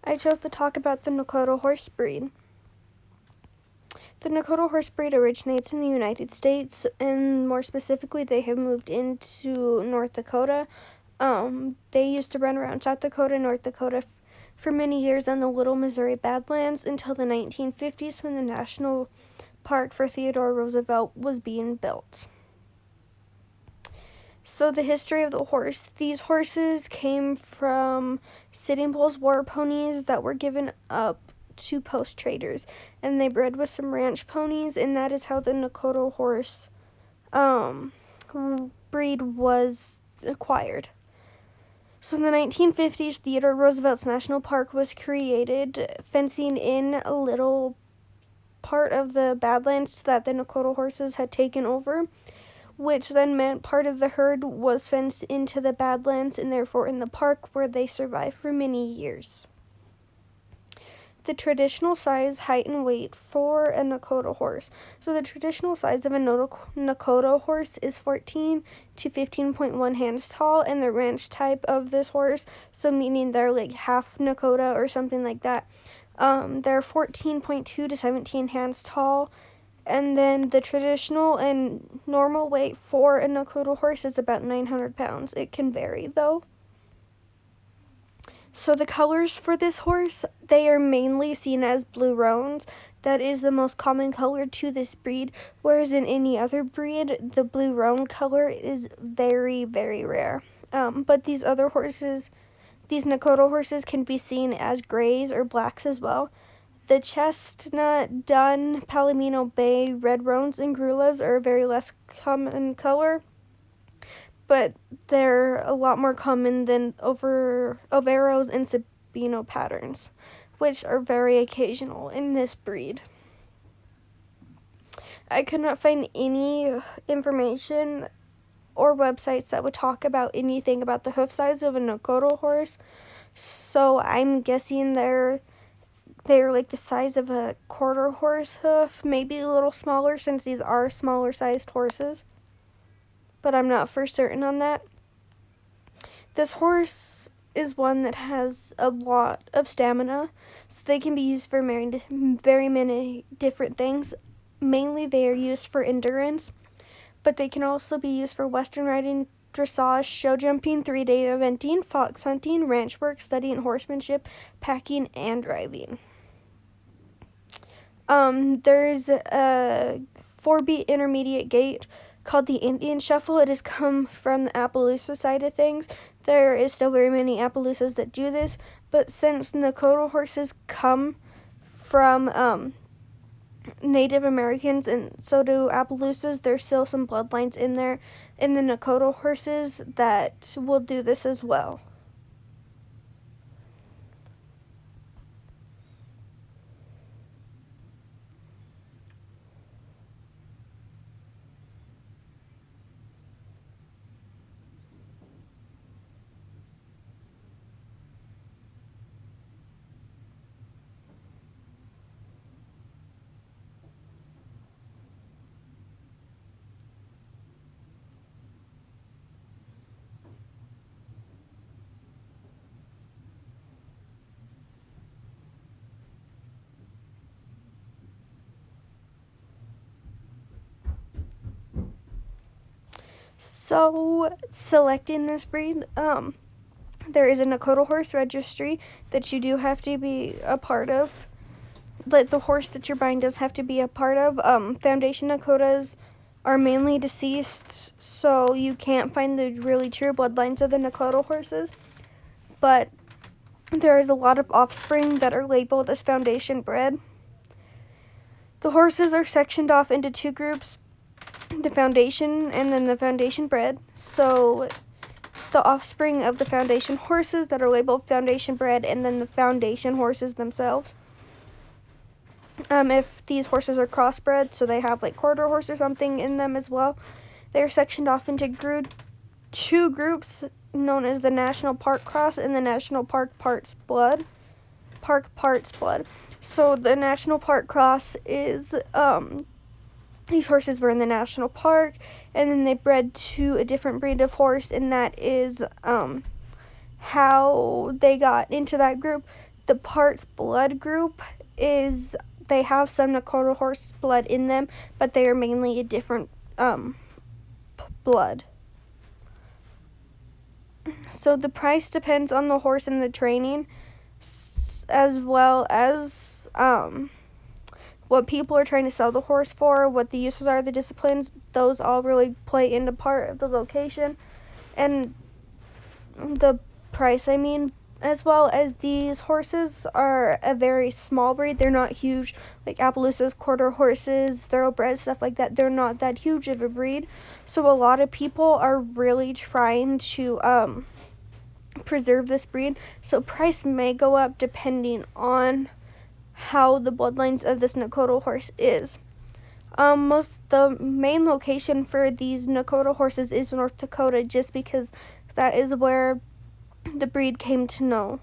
I chose to talk about the Dokota horse breed. The Dokota horse breed originates in the United States, and more specifically, they have moved into North Dakota. They used to run around South Dakota, North Dakota for many years on the Little Missouri Badlands until the 1950s when the National Park for Theodore Roosevelt was being built. So the history of the horse. These horses came from Sitting Bull's war ponies that were given up to post traders, and they bred with some ranch ponies, and that is how the Dokota horse breed was acquired. So in the 1950s, Theodore Roosevelt's National Park was created, fencing in a little part of the Badlands that the Dokota horses had taken over, which then meant part of the herd was fenced into the Badlands and therefore in the park, where they survived for many years. The traditional size, height, and weight for a Dokota horse. So the traditional size of a Dokota horse is 14 to 15.1 hands tall, and the ranch type of this horse, so meaning they're like half Dokota or something like that, they're 14.2 to 17 hands tall. And then the traditional and normal weight for a Dokota horse is about 900 pounds. It can vary, though. So the colors for this horse, they are mainly seen as blue roans. That is the most common color to this breed, whereas in any other breed, the blue roan color is very, very rare. But these other horses, these Dokota horses, can be seen as grays or blacks as well. The chestnut, dun, palomino bay, red roans, and grulas are very less common color, but they're a lot more common than Overos and Sabino patterns, which are very occasional in this breed. I could not find any information or websites that would talk about anything about the hoof size of a Dokota horse, so I'm guessing they're like the size of a quarter horse hoof, maybe a little smaller since these are smaller sized horses, but I'm not for certain on that. This horse is one that has a lot of stamina, so they can be used for very many different things. Mainly they are used for endurance, but they can also be used for western riding, dressage, show jumping, 3-day eventing, fox hunting, ranch work, studying horsemanship, packing, and driving. There's a 4-beat intermediate gait called the Indian Shuffle. It has come from the Appaloosa side of things. There is still very many Appaloosas that do this, but since Dokota horses come from Native Americans and so do Appaloosas, there's still some bloodlines in there in the Dokota horses that will do this as well. So, selecting this breed, there is a Dokota horse registry that you do have to be a part of. But the horse that you're buying does have to be a part of. Foundation Dakotas are mainly deceased, so you can't find the really true bloodlines of the Dokota horses. But there is a lot of offspring that are labeled as foundation bred. The horses are sectioned off into 2 groups, the foundation and then the foundation bred. So the offspring of the foundation horses that are labeled foundation bred, and then the foundation horses themselves. If these horses are crossbred, so they have like quarter horse or something in them as well, they're sectioned off into 2 groups known as the National Park Cross and the National Park Parts Blood. So the National Park Cross is these horses were in the national park, and then they bred to a different breed of horse, and that is how they got into that group. the Park's blood group is, they have some Nakota horse blood in them, but they are mainly a different blood. So the price depends on the horse and the training, as well as what people are trying to sell the horse for, what the uses are, the disciplines. Those all really play into part of the location and the price, as well as these horses are a very small breed. They're not huge like Appaloosas, quarter horses, thoroughbreds, stuff like that. They're not that huge of a breed. So a lot of people are really trying to preserve this breed. So price may go up depending on how the bloodlines of this Nakota horse is. The main location for these Nakota horses is North Dakota, just because that is where the breed came to know.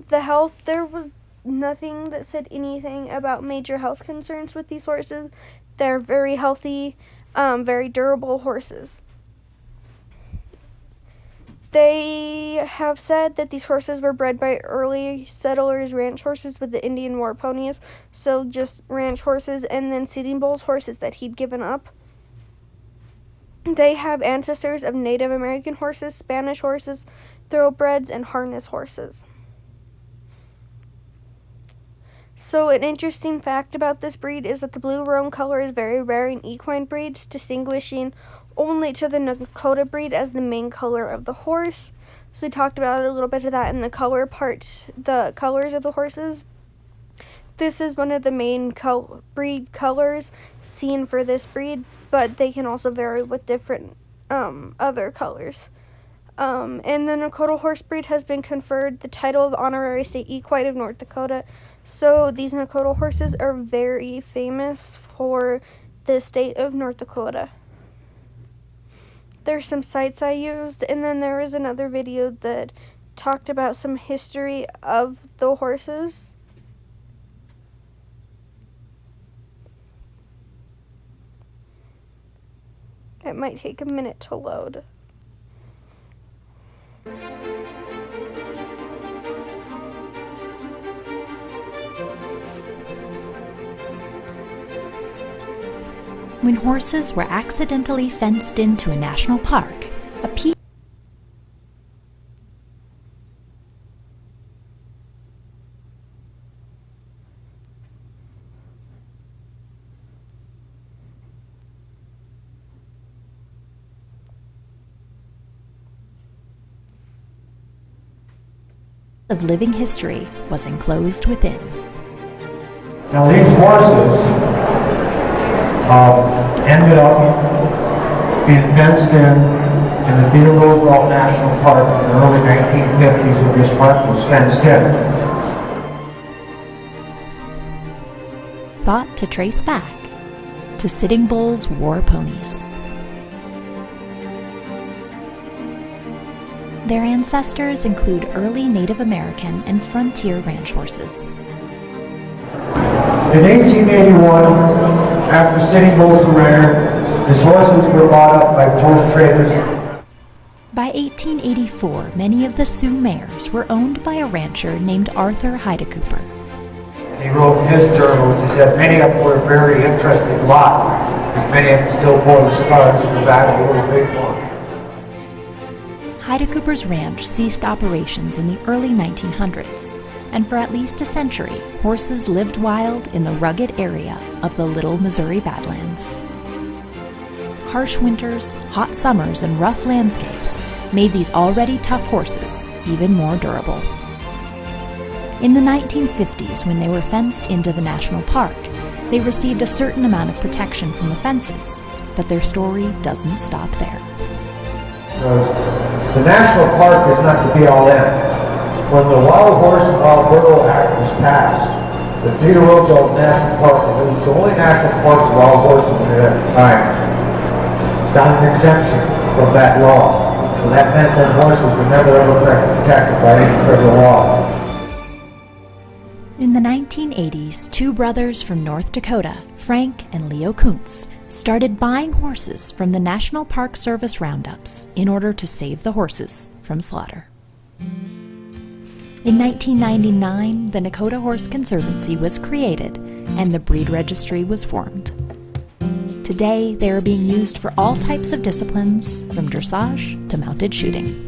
The health, there was nothing that said anything about major health concerns with these horses. They're very healthy, very durable horses. They have said that these horses were bred by early settlers, ranch horses with the Indian war ponies, so just ranch horses, and then Sitting Bull's horses that he'd given up. They have ancestors of Native American horses, Spanish horses, thoroughbreds, and harness horses. So an interesting fact about this breed is that the blue roan color is very rare in equine breeds, distinguishing only to the Nakota breed as the main color of the horse. So we talked about a little bit of that in the color part, the colors of the horses. This is one of the main breed colors seen for this breed, but they can also vary with different other colors. And the Nakota horse breed has been conferred the title of Honorary State Equine of North Dakota. So these Nakota horses are very famous for the state of North Dakota. There's some sites I used, and then there was another video that talked about some history of the horses. It might take a minute to load. When horses were accidentally fenced into a national park, a piece of living history was enclosed within. Now these horses ended up being fenced in the Theodore Roosevelt National Park in the early 1950s when this park was fenced in. Thought to trace back to Sitting Bull's war ponies. Their ancestors include early Native American and frontier ranch horses. In 1881, after Sitting Bull surrendered, his horses were bought up by horse traders. By 1884, many of the Sioux mares were owned by a rancher named Arthur Heidecooper. He wrote in his journals, he said, many of them were a very interesting lot, because many of them still bore the scars from the Battle of the Bighorn. Heidecooper's ranch ceased operations in the early 1900s, and for at least a century, horses lived wild in the rugged area of the Little Missouri Badlands. Harsh winters, hot summers, and rough landscapes made these already tough horses even more durable. In the 1950s, when they were fenced into the national park, they received a certain amount of protection from the fences, but their story doesn't stop there. The national park is not the be-all end. When the Wild Horse and Wild Burro Act was passed, the Theodore Roosevelt National Park was the only national park for wild horses at the time. Got an exemption from that law. So that meant that horses were never ever protected by any federal law. In the 1980s, two brothers from North Dakota, Frank and Leo Kuntz, started buying horses from the National Park Service roundups in order to save the horses from slaughter. In 1999, the Dokota Horse Conservancy was created and the breed registry was formed. Today, they are being used for all types of disciplines, from dressage to mounted shooting.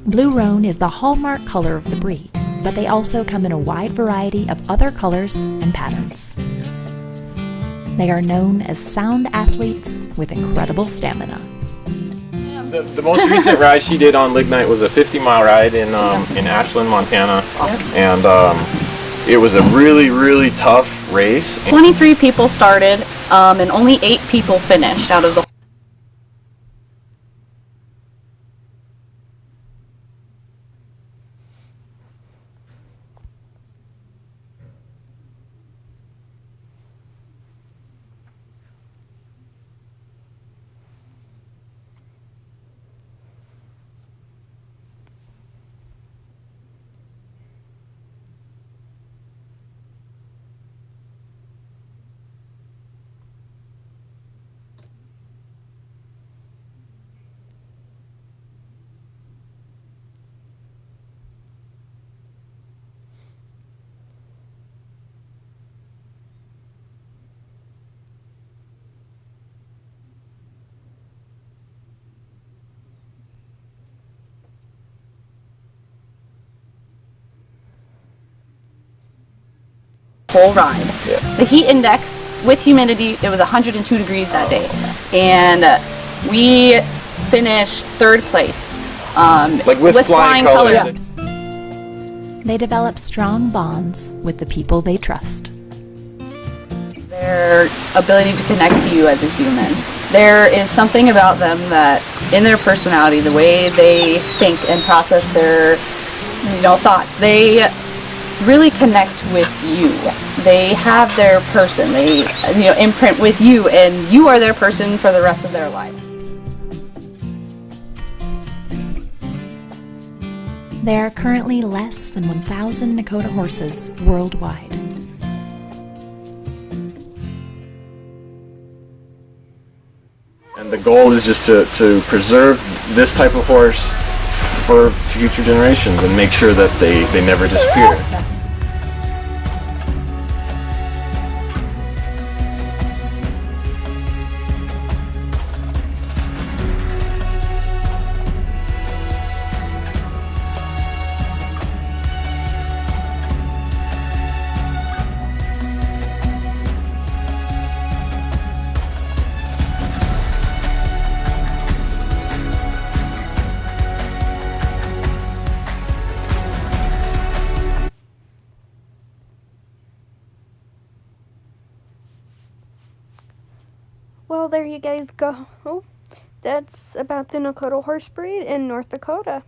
Blue roan is the hallmark color of the breed, but they also come in a wide variety of other colors and patterns. They are known as sound athletes with incredible stamina. The most recent ride she did on Lignite was a 50-mile ride in Ashland, Montana, and it was a really, really tough race. 23 people started, and only 8 people finished out of the. Whole ride. Yeah. The heat index with humidity, it was 102 degrees that day, and we finished 3rd place. Like with flying colors. They develop strong bonds with the people they trust. Their ability to connect to you as a human. There is something about them that, in their personality, the way they think and process their, thoughts, they really connect with you. They have their person. They, imprint with you, and you are their person for the rest of their life. There are currently less than 1,000 Dokota horses worldwide. And the goal is just to preserve this type of horse for future generations and make sure that they never disappear. Well, there you guys go. That's about the Dokota horse breed in North Dakota.